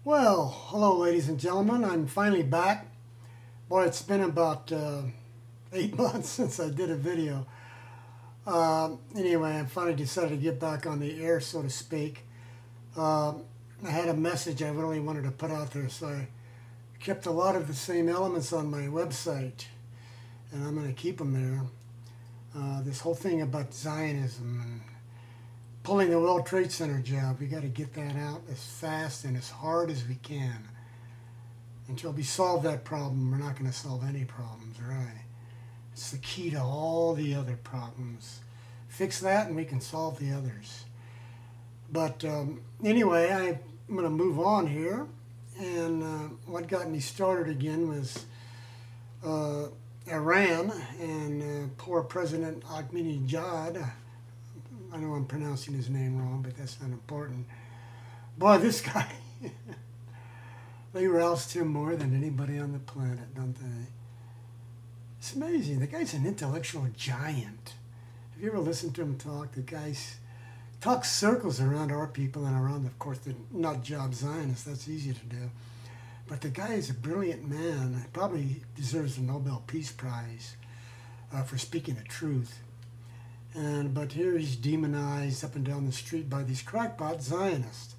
Well, hello ladies and gentlemen, I'm finally back. Boy, it's been about 8 months since I did a video. Anyway, I finally decided to get back on the air, so to speak. I had a message I really wanted to put out there, so I kept a lot of the same elements on my website, and I'm going to keep them there. This whole thing about Zionism and pulling the World Trade Center job, we got to get that out as fast and as hard as we can. Until we solve that problem, we're not going to solve any problems, right? It's the key to all the other problems. Fix that and we can solve the others. But anyway, I'm going to move on here. And what got me started again was Iran and poor President Ahmadinejad. I know I'm pronouncing his name wrong, but that's not important. Boy, this guy, they roust him more than anybody on the planet, don't they? It's amazing. The guy's an intellectual giant. Have you ever listened to him talk? The guy talks circles around our people and around, of course, the nut job Zionists. That's easy to do. But the guy is a brilliant man. He probably deserves the Nobel Peace Prize for speaking the truth. But here he's demonized up and down the street by these crackpot Zionists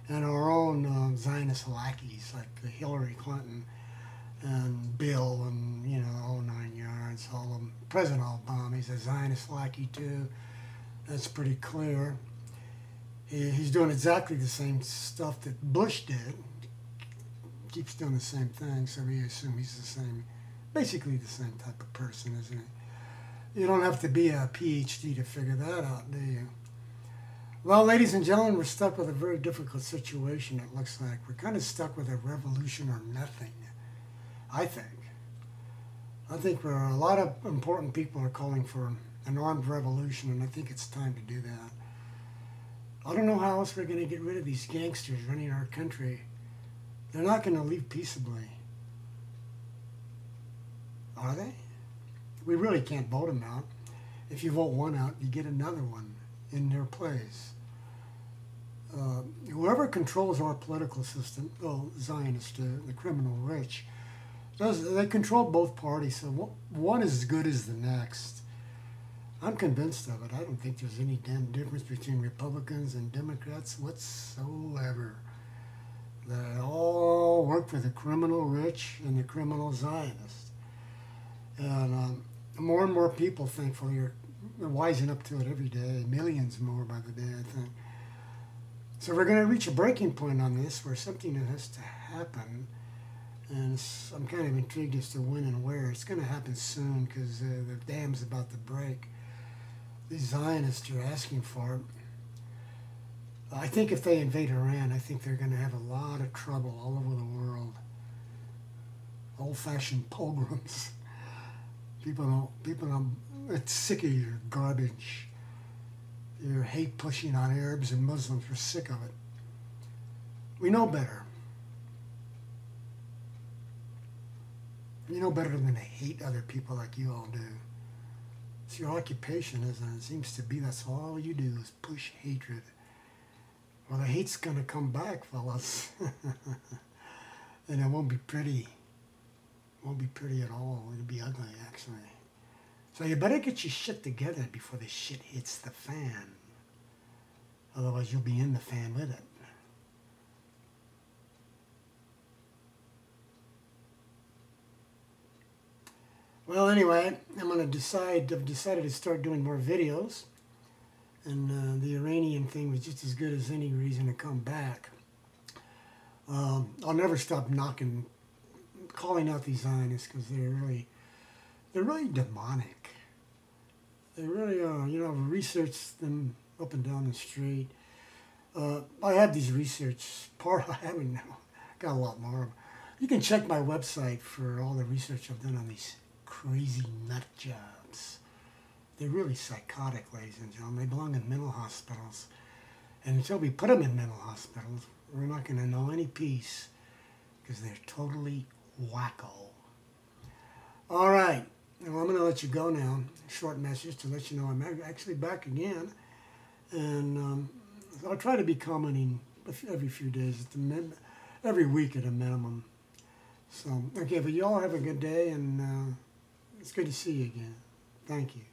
and our own Zionist lackeys like Hillary Clinton and Bill and, you know, all 9 yards, all of them. President Obama, he's a Zionist lackey too. That's pretty clear. He's doing exactly the same stuff that Bush did. Keeps doing the same thing, so we assume he's the same, basically the same type of person, isn't he? You don't have to be a PhD to figure that out, do you? Well, ladies and gentlemen, we're stuck with a very difficult situation, it looks like. We're kind of stuck with a revolution or nothing, I think. I think where a lot of important people are calling for an armed revolution, and I think it's time to do that. I don't know how else we're going to get rid of these gangsters running our country. They're not going to leave peaceably. Are they? We really can't vote them out. If you vote one out, you get another one in their place. Whoever controls our political system, well, Zionists do, the criminal rich, they control both parties, so one is as good as the next. I'm convinced of it. I don't think there's any damn difference between Republicans and Democrats whatsoever. They all work for the criminal rich and the criminal Zionists. And more and more people, thankfully, are wising up to it every day. Millions more by the day, I think. So we're going to reach a breaking point on this where something has to happen. And I'm kind of intrigued as to when and where. It's going to happen soon because the dam's about to break. These Zionists are asking for it. I think if they invade Iran, I think they're going to have a lot of trouble all over the world. Old-fashioned pogroms. People don't, it's sick of your garbage. Your hate pushing on Arabs and Muslims. We're sick of it. We know better. You know better than to hate other people like you all do. It's your occupation, isn't it? It seems to be that's all you do is push hatred. Well, the hate's going to come back, fellas. And it won't be pretty. It won't be pretty at all. It'll be ugly, actually. So you better get your shit together before the shit hits the fan. Otherwise, you'll be in the fan with it. Well, anyway, I've decided to start doing more videos. And the Iranian thing was just as good as any reason to come back. I'll never stop calling out these Zionists because they're really demonic. They really are. You know, I've researched them up and down the street. I have these research I haven't now. Got a lot more. You can check my website for all the research I've done on these crazy nut jobs. They're really psychotic, ladies and gentlemen. They belong in mental hospitals. And until we put them in mental hospitals, we're not going to know any peace because they're totally wacko. All right. Well, I'm going to let you go now. Short message to let you know I'm actually back again. And I'll try to be commenting every few days. every week at a minimum. So, okay, but you all have a good day, and it's good to see you again. Thank you.